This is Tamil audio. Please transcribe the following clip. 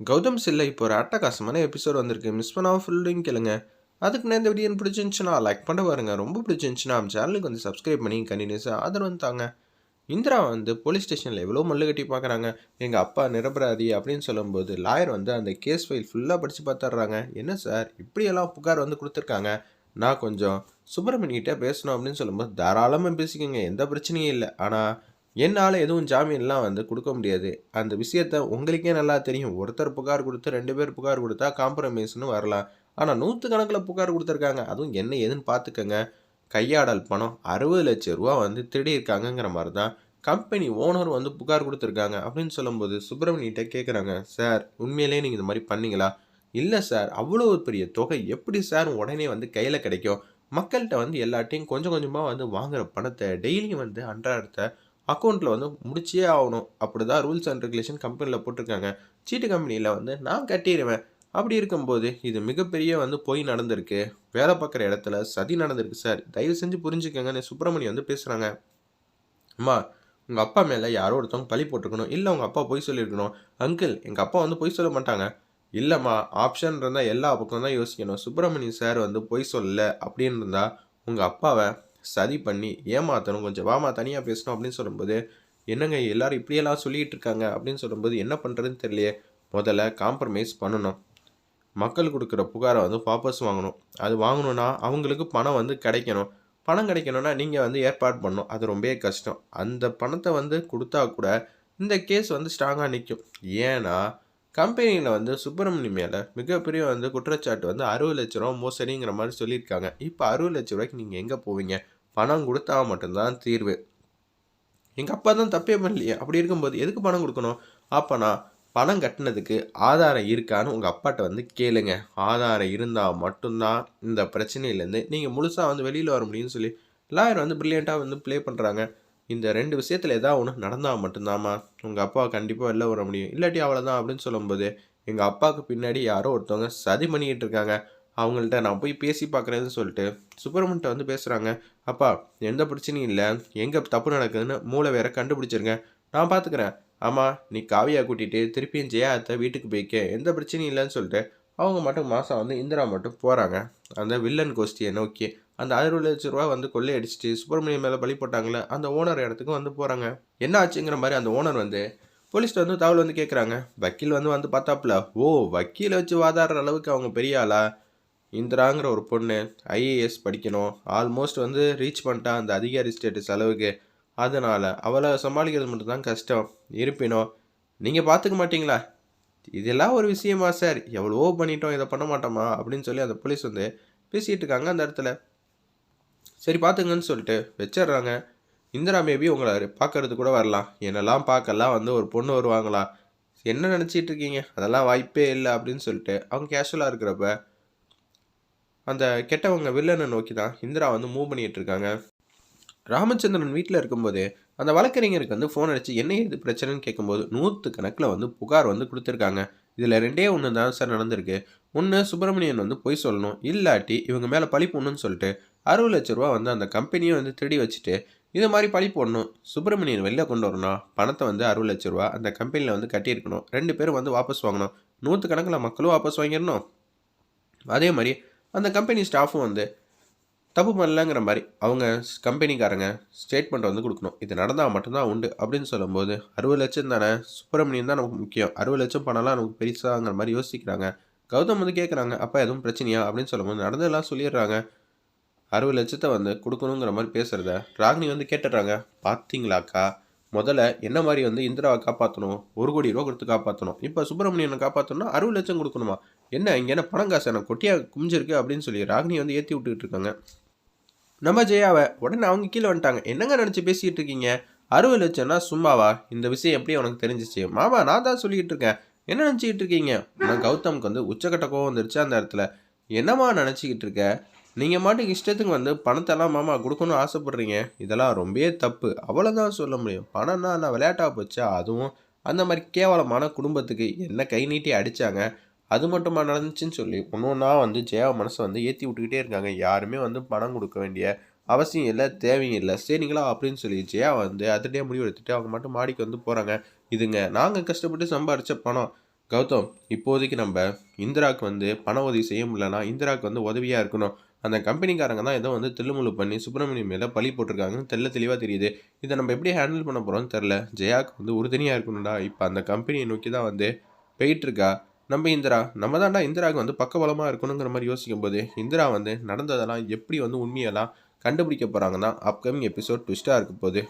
கௌதம் சில்லை இப்போ ஒரு அட்டகாசமான எபிசோட் வந்திருக்கு. மிஸ் பண்ணாம ஃபுல்லையும் கேளுங்க. அதுக்கு நான் இந்த வீடியோ பிடிச்சிருந்துச்சுன்னா லைக் பண்ண பாருங்க. ரொம்ப பிடிச்சிருந்துச்சுன்னா நம்ம சேனலுக்கு வந்து சப்ஸ்கிரைப் பண்ணி கண்டினியூஸாக ஆதரவு வந்து தாங்க. இந்திரா வந்து போலீஸ் ஸ்டேஷனில் எவ்வளோ மல்லு கட்டி பார்க்குறாங்க. எங்கள் அப்பா நிரபராதி அப்படின்னு சொல்லும்போது லாயர் வந்து அந்த கேஸ் ஃபைல் ஃபுல்லாக படித்து பார்த்துட்றாங்க. என்ன சார் இப்படியெல்லாம் புகார் வந்து கொடுத்துருக்காங்க. நான் கொஞ்சம் சுப்பிரமணியிட்ட பேசணும் அப்படின்னு சொல்லும்போது தாராளமாக பேசிக்கோங்க, எந்த பிரச்சனையும் இல்லை. ஆனால் என்னால் எதுவும் ஜாமீன்லாம் வந்து கொடுக்க முடியாது. அந்த விஷயத்த உங்களுக்கே நல்லா தெரியும். ஒருத்தர் புகார் கொடுத்து 2 பேர் புகார் கொடுத்தா காம்ப்ரமைஸ்னு வரலாம். ஆனால் 100 கணக்கில் புகார் கொடுத்துருக்காங்க. அதுவும் என்ன ஏதுன்னு பார்த்துக்கங்க. கையாடல் பணம் 60 லட்சம் ரூபா வந்து திருடியிருக்காங்கங்கிற மாதிரி தான் கம்பெனி ஓனர் வந்து புகார் கொடுத்துருக்காங்க அப்படின்னு சொல்லும்போது சுப்பிரமணியிட்ட கேட்குறாங்க. சார் உண்மையிலேயே நீங்கள் இந்த மாதிரி பண்ணீங்களா? இல்லை சார், அவ்வளோ ஒரு பெரிய தொகை எப்படி சார் உடனே வந்து கையில் கிடைக்கும்? மக்கள்கிட்ட வந்து எல்லாட்டையும் கொஞ்சம் கொஞ்சமாக வந்து வாங்குற பணத்தை டெய்லியும் வந்து அன்றாடத்தை அக்கௌண்ட்டில் வந்து முடிச்சே ஆகணும். அப்படி தான் ரூல்ஸ் அண்ட் ரெகுலேஷன் கம்பெனியில் போட்டிருக்காங்க. சீட்டு கம்பெனியில் வந்து நான் கட்டிடுவேன். அப்படி இருக்கும்போது இது மிகப்பெரிய வந்து பொய் நடந்திருக்கு. வேலை பார்க்குற இடத்துல சதி நடந்திருக்கு சார். தயவு செஞ்சு புரிஞ்சுக்கங்கன்னு சுப்பிரமணியம் வந்து பேசுகிறாங்க. அம்மா, உங்கள் அப்பா மேலே யாரோ ஒருத்தவங்க பழி போட்டிருக்கணும். இல்லை உங்கள் அப்பா பொய் சொல்லியிருக்கணும். அங்கிள், எங்கள் அப்பா வந்து பொய் சொல்ல மாட்டாங்க. இல்லைம்மா, ஆப்ஷன் இருந்தால் எல்லா பக்கம் தான் யோசிக்கணும். சுப்பிரமணியம் சார் வந்து பொய் சொல்லலை அப்படின்னு இருந்தால் உங்கள் அப்பாவை சதி பண்ணி ஏமாற்றணும். கொஞ்சம் வாமா தனியாக பேசணும் அப்படின்னு சொல்லும்போது, என்னங்க எல்லாரும் இப்படியெல்லாம் சொல்லிகிட்டு இருக்காங்க அப்படின்னு சொல்லும்போது என்ன பண்ணுறதுன்னு தெரியலையே. முதல்ல காம்ப்ரமைஸ் பண்ணணும். மக்கள் கொடுக்குற புகாரை வந்து வாபஸ் வாங்கணும். அது வாங்கணுன்னா அவங்களுக்கு பணம் வந்து கிடைக்கணும். பணம் கிடைக்கணும்னா நீங்கள் வந்து ஏற்பாடு பண்ணணும். அது ரொம்பவே கஷ்டம். அந்த பணத்தை வந்து கொடுத்தா கூட இந்த கேஸ் வந்து ஸ்ட்ராங்காக நிற்கும். ஏன்னா கம்பெனியில் வந்து சுப்பிரமணியம் மேலே மிகப்பெரிய வந்து குற்றச்சாட்டு வந்து 60 லட்ச ரூபா மோசடிங்கிற மாதிரி சொல்லியிருக்காங்க. இப்போ 60 லட்ச ரூபாய்க்கு நீங்கள் எங்கே போவீங்க? பணம் கொடுத்தா மட்டும்தான் தீர்வு. எங்கள் அப்பா தான் தப்பே பண்ணலையே. அப்படி இருக்கும்போது எதுக்கு பணம் கொடுக்கணும்? அப்போனா பணம் கட்டினதுக்கு ஆதாரம் இருக்கான்னு உங்கள் அப்பாட்ட வந்து கேளுங்க. ஆதாரம் இருந்தால் மட்டும்தான் இந்த பிரச்சனையிலேருந்து நீங்கள் முழுசாக வந்து வெளியில் வர முடியும்னு சொல்லி லாயர் வந்து ப்ரில்லியண்ட்டாக வந்து ப்ளே பண்ணுறாங்க. இந்த 2 விஷயத்தில் ஏதாவது ஒன்று நடந்தால் மட்டும்தாம்மா உங்கள் அப்பா கண்டிப்பாக வெளில வர முடியும். இல்லாட்டி அவ்வளோதான் அப்படின்னு சொல்லும்போது எங்கள் அப்பாவுக்கு பின்னாடி யாரோ ஒருத்தவங்க சதி பண்ணிக்கிட்டு இருக்காங்க. அவங்கள்ட்ட நான் போய் பேசி பார்க்குறேன்னு சொல்லிட்டு சுப்பிரமணியன்ட்ட வந்து பேசுகிறாங்க. அப்பா, எந்த பிரச்சனையும் இல்லை. எங்கே தப்பு நடக்குதுன்னு மூளை வேற கண்டுபிடிச்சிருங்க. நான் பார்த்துக்கிறேன். ஆமாம், நீ காவியா கூட்டிகிட்டு திருப்பியும் ஜெயா அத்தை வீட்டுக்கு போய்க்க, எந்த பிரச்சனையும் இல்லைன்னு சொல்லிட்டு அவங்க மட்டும் மாதம் வந்து இந்திரா மட்டும் போகிறாங்க அந்த வில்லன் கோஷ்டியை நோக்கி. அந்த 60 லட்ச ரூபா வந்து கொள்ளையடிச்சிட்டு சுப்பிரமணியம் மேலே பழி போட்டாங்களே அந்த ஓனர் இடத்துக்கு வந்து போகிறாங்க. என்ன ஆச்சுங்கிற மாதிரி அந்த ஓனர் வந்து போலீஸ்ட்டு வந்து தகவல் வந்து கேட்குறாங்க. வக்கீல் வந்து பார்த்தாப்புல, ஓ வக்கீலை வச்சு வாதாடுற அளவுக்கு அவங்க பெரிய ஆளா? இந்திராங்கிற ஒரு பொண்ணு ஐஏஎஸ் படிக்கணும், ஆல்மோஸ்ட் வந்து ரீச் பண்ணிட்டா அந்த அதிகாரி ஸ்டேட்டஸ் அளவுக்கு. அதனால் அவளை சமாளிக்கிறது மட்டும்தான் கஷ்டம். இருப்பினும் நீங்கள் பார்த்துக்க மாட்டிங்களா? இதெல்லாம் ஒரு விஷயமா சார்? எவ்வளவோ பண்ணிட்டோம், இதை பண்ண மாட்டோமா அப்படின்னு சொல்லி அந்த போலீஸ் வந்து பேசிகிட்டு இருக்காங்க அந்த இடத்துல. சரி பார்த்துங்கன்னு சொல்லிட்டு வச்சிடுறாங்க. இந்திரா மேபி உங்களை பார்க்கறது கூட வரலாம். என்னெல்லாம் பார்க்கலாம் வந்து ஒரு பொண்ணு வருவாங்களா? என்ன நினச்சிட்டு இருக்கீங்க? அதெல்லாம் வாய்ப்பே இல்லை அப்படின்னு சொல்லிட்டு அவங்க கேஷுவலாக இருக்கிறப்ப அந்த கெட்டவங்க வில்லனை நோக்கி தான் இந்திரா வந்து மூவ் பண்ணிகிட்டு இருக்காங்க. ராமச்சந்திரன் வீட்டில் இருக்கும்போதே அந்த வழக்கறிஞருக்கு வந்து ஃபோன் அடித்து என்ன இது பிரச்சனைன்னு கேட்கும்போது 100 கணக்கில் வந்து புகார் வந்து கொடுத்துருக்காங்க. இதில் 2 ஒன்று தான் சார் நடந்திருக்கு. ஒன்று சுப்பிரமணியன் வந்து பொய் சொல்லணும், இல்லாட்டி இவங்க மேலே பழி போடணும்னு சொல்லிட்டு 60 லட்ச ரூபா வந்து அந்த கம்பெனியை வந்து திருடி வச்சுட்டு இது மாதிரி பழி போடணும். சுப்பிரமணியன் வெளில கொண்டு வரணும். பணத்தை வந்து 60 லட்ச ரூபா அந்த கம்பெனியில் வந்து கட்டியிருக்கணும். 2 பேரும் வந்து வாபஸ் வாங்கணும். 100 கணக்கில் மக்களும் வாபஸ் வாங்கிடணும். அதே மாதிரி அந்த கம்பெனி ஸ்டாஃபும் வந்து தப்பு பண்ணலங்கிற மாதிரி அவங்க கம்பெனிக்காரங்க ஸ்டேட்மெண்ட் வந்து கொடுக்கணும். இது நடந்தால் மட்டும்தான் உண்டு அப்படின்னு சொல்லும்போது 60 லட்சம் தானே, சுப்பிரமணியம் தான் நமக்கு முக்கியம், 60 லட்சம் பணம்லாம் நமக்கு பெருசாங்கிற மாதிரி யோசிக்கிறாங்க. கௌதம் வந்து கேட்குறாங்க, அப்பா எதுவும் பிரச்சனையா அப்படின்னு சொல்லும்போது நடந்ததெல்லாம் சொல்லிடுறாங்க. 60 லட்சத்தை வந்து கொடுக்கணுங்கிற மாதிரி பேசுகிறத ராகினி வந்து கேட்டுடுறாங்க. பார்த்தீங்களாக்கா, முதல்ல என்ன மாதிரி வந்து இந்திராவை காப்பாற்றணும், 1 கோடி ரூபா கொடுத்து காப்பாற்றணும். இப்போ சுப்பிரமணியனை காப்பாற்றணும்னா 60 லட்சம் கொடுக்கணுமா? என்ன இங்கே என்ன பணம் காசு எனக்கு கொட்டியாக குமிஞ்சிருக்கு அப்படின்னு சொல்லி ராகினி வந்து ஏற்றி விட்டுக்கிட்டு இருக்காங்க. நம்ம ஜெயாவை உடனே அவங்க கீழே வந்துட்டாங்க. என்னங்க நினச்சி பேசிகிட்டு இருக்கீங்க? 60 லட்சம்னா சும்மாவா? இந்த விஷயம் எப்படி உனக்கு தெரிஞ்சிச்சு? மாமா, நான் தான் சொல்லிக்கிட்டு இருக்கேன். என்ன நினச்சிக்கிட்டு இருக்கீங்க? ஆனால் கௌதமுக்கு வந்து உச்சக்கட்ட கோவம் வந்துருச்சு அந்த இடத்துல. என்னம்மா நினச்சிக்கிட்டு இருக்க? நீங்கள் மாட்டுக்கு இஷ்டத்துக்கு வந்து பணத்தெல்லாம் மாமா கொடுக்கணும்னு ஆசைப்பட்றீங்க. இதெல்லாம் ரொம்பவே தப்பு. அவ்வளோதான் சொல்ல முடியும். பணம்னா நான் விளையாட்டாக போச்சா? அதுவும் அந்த மாதிரி கேவலமான குடும்பத்துக்கு என்ன கை நீட்டி அடித்தாங்க. அது மட்டுமா நடந்துச்சுன்னு சொல்லி ஒன்று ஒன்றா வந்து ஜெயா மனசை வந்து ஏற்றி விட்டுக்கிட்டே இருக்காங்க. யாருமே வந்து பணம் கொடுக்க வேண்டிய அவசியம் இல்லை, தேவையும் இல்லை, சரிங்களா அப்படின்னு சொல்லி ஜெயா வந்து அதிரடியாக முடிவு எடுத்துட்டு அவங்க மட்டும் மாடிக்கு வந்து போகிறாங்க. இதுங்க நாங்கள் கஷ்டப்பட்டு சம்பாரித்த பணம். கௌதம், இப்போதைக்கு நம்ப இந்திராவுக்கு வந்து பண உதவி செய்ய முடியலன்னா, இந்திராவுக்கு வந்து உதவியா இருக்கணும். அந்த கம்பெனிக்காரங்க தான் ஏதோ வந்து தில்லுமுல்லு பண்ணி சுப்ரமணியம் மேல பழி போட்டுருக்காங்கன்னு தெளிவா தெரியுது. இத நம்ம எப்படி ஹேண்டில் பண்ண போறோம்னு தெரியல. ஜெயாக்கு வந்து உறுதுணையா இருக்கணும்டா. இப்ப அந்த கம்பெனிய நோக்கி தான் வந்து போயிட்டுருக்கா. நம்ம தான்டா இந்திராவுக்கு வந்து பக்கபலமா இருக்கணுங்கிற மாரி யோசிக்கும்போது, இந்திரா வந்து நடந்ததெல்லாம் எப்படி வந்து உண்மையெல்லாம் கண்டுபிடிக்க போறாங்கன்னா, அப்கமிங் எபிசோட் ட்விஸ்ட்டா இருக்க போது.